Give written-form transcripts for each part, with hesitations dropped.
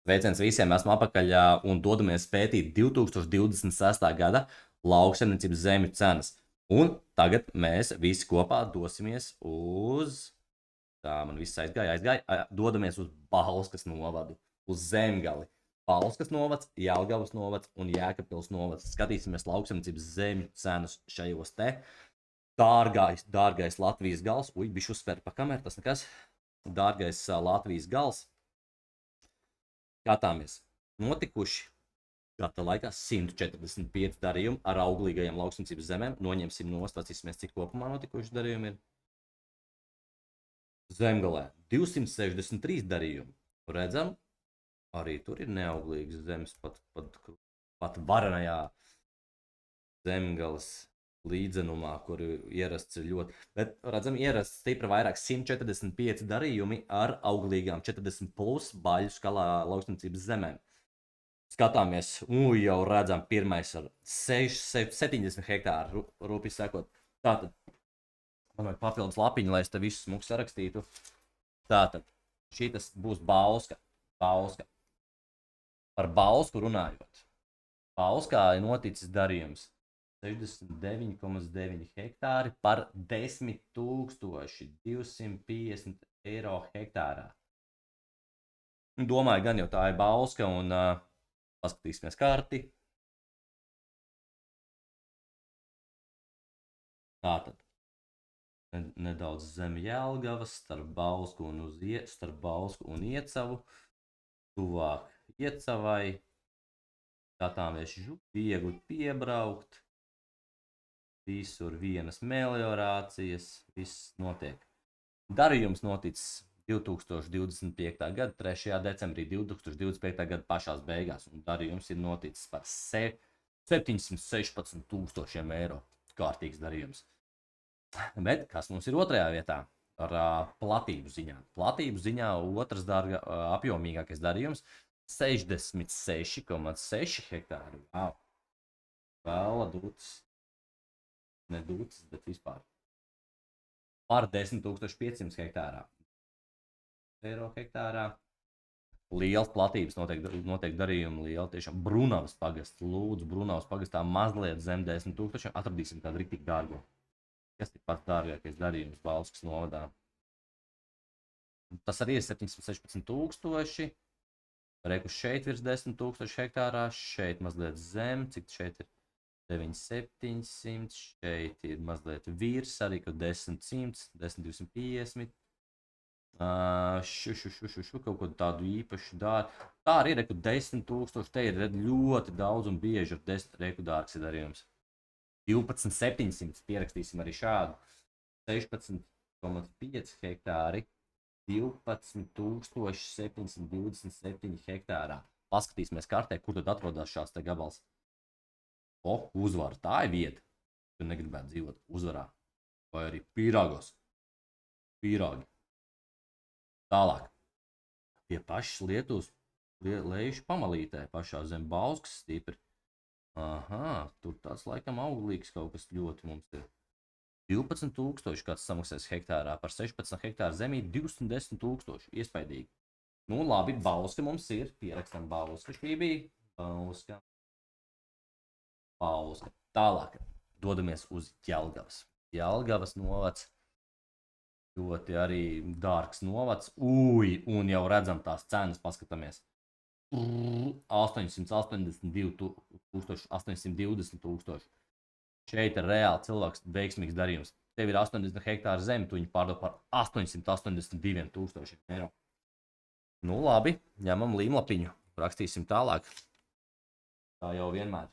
Sveiciens visiem, esmu apakaļ un dodamies pētīt 2026. gada lauksaimniecības zemju cenas. Un tagad mēs visi kopā dosimies uz, tā man viss aizgāja, dodamies uz Bauskas novadu, uz Zemgali. Bauskas novads, Jelgavas novads un Jēkabpils novads. Skatīsimies lauksaimniecības zemju cenas šajos te. Dārgais Latvijas gals, bišķi uzspēr pa kameru, tas nekas. Dārgais Latvijas gals. Skatāmies. Notikuši gada laikā 145 darījumi ar auglīgajiem lauksaimniecības zemēm. Noņemsim nost, atcīsimies, cik kopumā notikuši darījumi ir. Zemgalē 263 darījumi. Redzam, arī tur ir neauglīgas zemes, pat varanajā Zemgales līdzenumā, kur ierasts ir ļoti. Bet redzam, ierasts stipri vairāk 145 darījumi ar auglīgām 40 plus baļu skalā lauksaimniecības zemēm. Skatāmies, jau redzam, pirmais ar 70 hektāru rūpīgi sekot. Tātad, man vajag papildus lapiņu, lai es te visu smuku sarakstītu. Tātad, šitas būs Bauska. Par Bausku runājot. Bauskā ir noticis darījums 69,9 hektāri par 10 250 eiro hektārā. Domāju, gan jau tā ir Bauska, un paskatīsimies karti. Tātad, nedaudz zem Jelgavas, starp Bausku un Iecavu, tuvāk Iecavai. Skatāmies, viegli piebraukt. Visur vienas meliorācijas, viss notiek. Darījums noticis 2025. gada 3. decembrī, 2025. gada pašās beigās, un darījums ir noticis par 716 000 eiro. Kārtīgs darījums. Bet kas mums ir otrajā vietā ar platību ziņā? Platību ziņā otrs apjomīgākais darījums 66,6 hektāri. Wow. Vēl dūts. Ne dūcis, bet vispār. Par 10 500 hektārā. Eiro hektārā. Liels platības notiek darījumi lieli. Tiešām Brunavas pagasts. Lūdzu, Brunavas pagastā mazliet zem 10 000. Atradīsim kādu riktīgi dārgo. Kas ir pats dārgākais darījums Bauskas novadā? Tas arī ir 716 000. Reku šeit virs 10 000 hektārā. Šeit mazliet zem. Cik šeit ir? 9700, šeit ir mazliet virs, arī kaut 10 250. Kaut ko tādu īpašu dārgu. Tā arī ir 10 000, te ir ļoti daudz un bieži ar 10 reku dārgs ir darījums. 12 700, pierakstīsim arī šādu. 16,5 hektāri, 12 727 hektārā. Paskatīsimies kartē, kur tad atrodas šāds te gabals. Uzvara, tā ir vieta. Tu negribētu dzīvot uzvarā. Vai arī pīrāgos. Pīrāgi. Tālāk. Pie pašas Lietuvas lejuši pamalītē, pašā zem Bauskas stipri. Aha, tur tāds laikam auglīgs kaut kas ļoti mums ir. 12 000 kāds samaksās hektārā, par 16 hektāru zemī 210 000. Iespaidīgi. Nu labi, Bauska mums ir. Pierakstam Bauska. Šī bija Bauska. Tālāk dodamies uz Jelgavas. Jelgavas novads. Ļoti arī dārgs novads. Un jau redzam tās cenas, paskatāmies. 882 000, 820 000. Šeit ir reāli cilvēks veiksmīgs darījums. Tev ir 80 hektāri zemi, tu viņu pārdod par 882 000 eiro. Nu labi, ņemam līmlapiņu. Rakstīsim tālāk. Tā jau vienmēr.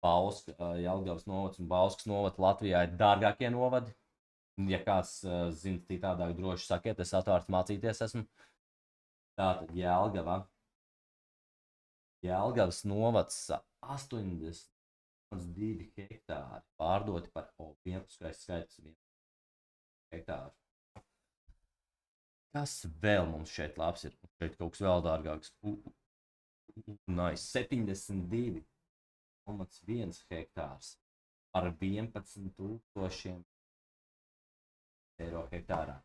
Bauska, Jelgavas novads un Bauskas novads Latvijā ir dārgākie novadi. Ja kāds zina citādāk, droši sakiet, es atvērts mācīties esmu. Tātad Jelgavas novads 82 hektāri pārdoti par 11 skaits hektāru. Kas vēl mums šeit labs ir? Šeit kaut kas vēl dārgāks. Nice. 72,1 hektārs par 11 000 eiro hektārā.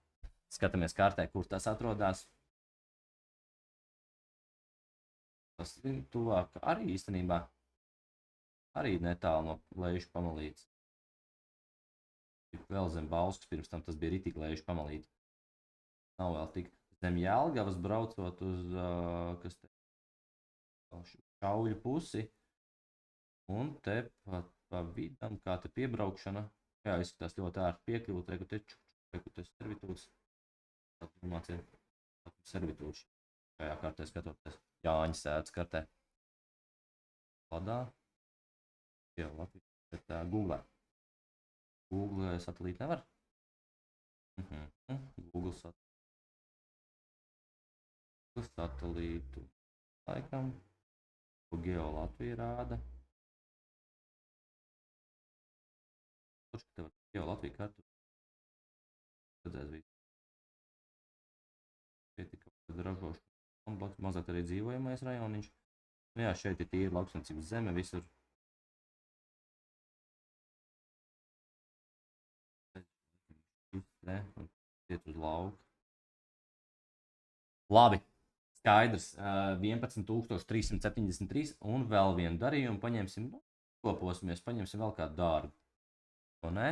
Skatāmies kartē, kur tas atrodas. Tas ir tuvāk arī īstenībā. Arī netālu no Lējuša pamalītes. Vēl zem Bauskas, pirms tam tas bija ritīgi Lējuša pamalīte. Nav vēl tik zem Jelgavas braucot uz, kas te, Šauļu pusi. Un te pa vidam, kā te piebraukšana. Jā, izskatās ļoti ārti piekļūt, reku te servitūrs. Tad domāciet, servitūrs. Šajā kartē skatoties. Jāņa sēdz kartē. Ladā. Jā, Latvijas, bet Google. Google satelīti nevar? Google satelītu. Laikam. Geo Latvija rāda. Kurš, ka tev Geo Latvija kartu? Redzēs visu. Šeit ir kaut kāda ražošana. Un blakus mazāk arī dzīvojamais rajoniņš. Nu jā, šeit ir tīra lauksaimniecības zeme visur. Ne, un iet uz lauku. Labi, skaidrs. 11,373 un vēl vienu darījumu paņemsim, koposimies, paņemsim vēl kādu dārgu. O ne?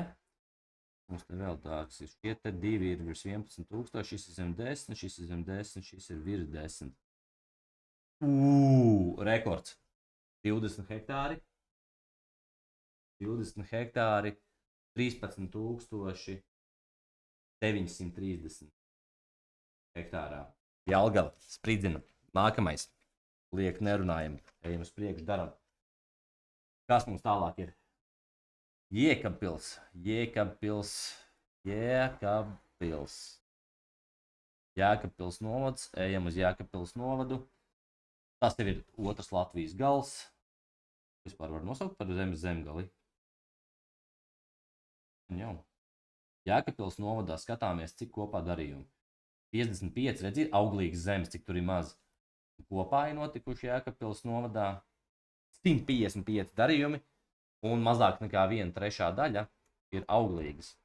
Mums te vēl dārgs ir. Šie te divi ir virs 11,000, šis ir zem 10, šis ir zem 10, šis ir virs 10. Rekords. 20 hektāri. 20 hektāri. 13,930 hektārā. Jelgava, spridzina. Nākamais. Liek nerunājam. Ejam uz priekšu, daram. Kas mums tālāk ir? Jēkabpils. Jēkabpils novads. Ejam uz Jēkabpils novadu. Tas tev ir otrs Latvijas gals. Vispār var nosaukt par zemgali. Jau. Jēkabpils novadā skatāmies, cik kopā darījumi. 55, redzi, auglīgas zemes, cik tur ir maz. Kopā ir notikuši Jēkabpils novadā 155 darījumi, un mazāk nekā 1/3 daļa ir auglīgas.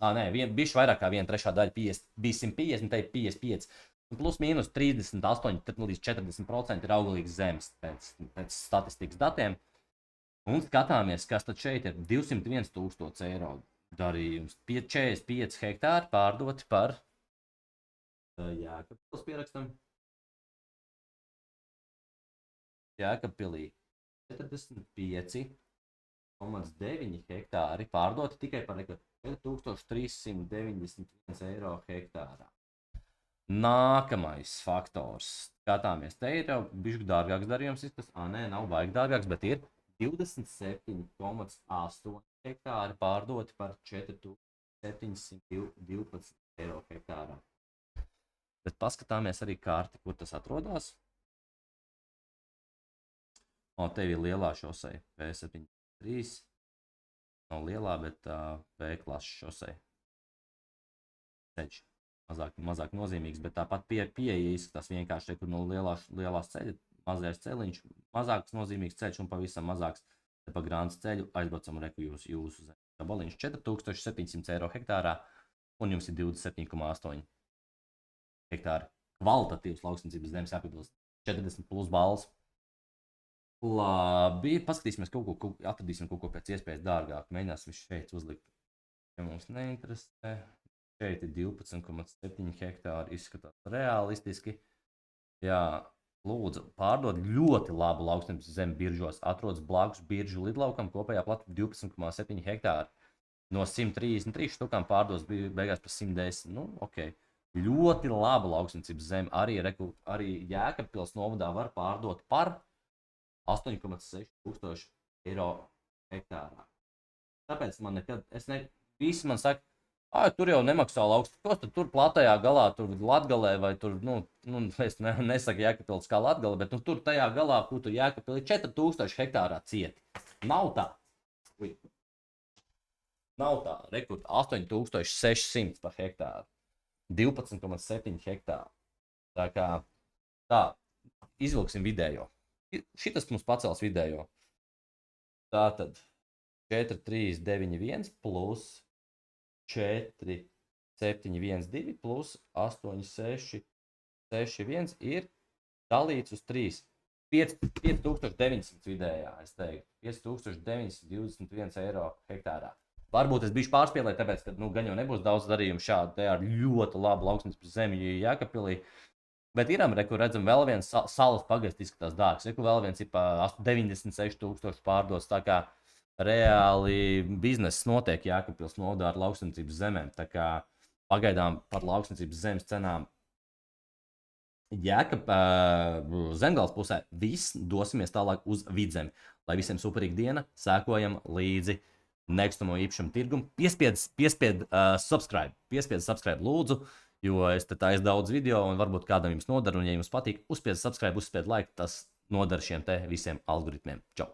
Nē, bišķi vairāk kā 1/3 daļa, bija 150, te ir 55. Plus mīnus 38 līdz 40% ir auglīgas zemes pēc statistikas datiem. Un skatāmies, kas tad šeit ir 201,000 eiro darījums. 45 hektāri pārdoti par Jēkabpils pierakstam. Jēkabpilī 45,9 hektāri pārdoti tikai par 4,391 eiro hektārā. Nākamais faktors. Skatāmies, te ir jau bišķi dārgāks darījums. Nē, nav baigi dārgāks, bet ir 27,8 hektāri pārdoti par 4,712 eiro hektārā. Bet paskatāmies arī karti, kur tas atrodas. Tev ir lielā šosei, P73. Nav lielā, bet P-klases šosei. Ceļš. Mazāk nozīmīgs, bet tāpat pieeja izskatās vienkārši te, kur no lielās ceļa, mazais ceļiņš, mazāks nozīmīgs ceļš un pavisam mazāks te pa Grāns ceļu aizbraucam reku jūsu gabaliņš 4,700 eiro hektārā un jums ir 27,8 hektāri. Kvalitatīvs lauksaimniecības zemes Jēkabpils 40 plus balvas. Labi, paskatīsimies atradīsim kaut ko pēc iespējas dārgāk. Mēģināsim šeit uzlikt, ja mums neinteresē. Šeit ir 12,7 hektāri, izskatās realistiski. Jā, lūdzu, pārdod ļoti labu lauksaimniecības zemi biržos. Atrodas blakus biržu lidlaukam, kopējā platība 12,7 hektāri. No 133 štukām pārdos bija beigās par 110. Nu, ok. Ļoti laba lauksaimniecības zeme. Arī Jēkabpils novadā var pārdot par 8,6 eiro hektārā. Tāpēc man nekad, visi man saka, tur jau nemaksā laukstu. Ko tur platajā galā, tur Latgalē vai tur, es nesaku Jēkabpils kā Latgale, bet tur tajā galā, kur tu Jēkabpili 4,000 hektārā cieti. Nav tā. Nav tā. Rekord 8,600 par hektāru. 12,7 hektāru. Tā kā, izvilksim vidējo. Šitas mums pacels vidējo. Tātad 4,391 plus 4,712 plus 8,6 61 ir dalīts uz 3. 5900 vidējā, es teiktu. 5921 eiro hektārā. Varbūt es biju pārspīlējis, tāpēc, ka gan jau nebūs daudz darījumu šādu te ar ļoti labu lauksnes zemi Jēkabpilī. Bet ir kur redzam, vēl viens salas pagasts izskatās dārgs. Ir vēl viens ir pa 96,000 pārdots. Tā kā reāli bizness notiek Jēkabpils novadā ar lauksniecības zemēm. Tā kā pagaidām par lauksniecības zemes cenām Zemgales pusē viss dosimies tālāk uz vidzemi. Lai visiem superīga diena, sekojam līdzi nekustamo īpašumu tirgumu. Piespied subscribe lūdzu, jo es te taisu daudz video un varbūt kādam jums nodara. Un ja jums patīk, uzspied subscribe, uzspied like, tas nodara šiem te visiem algoritmiem. Čau!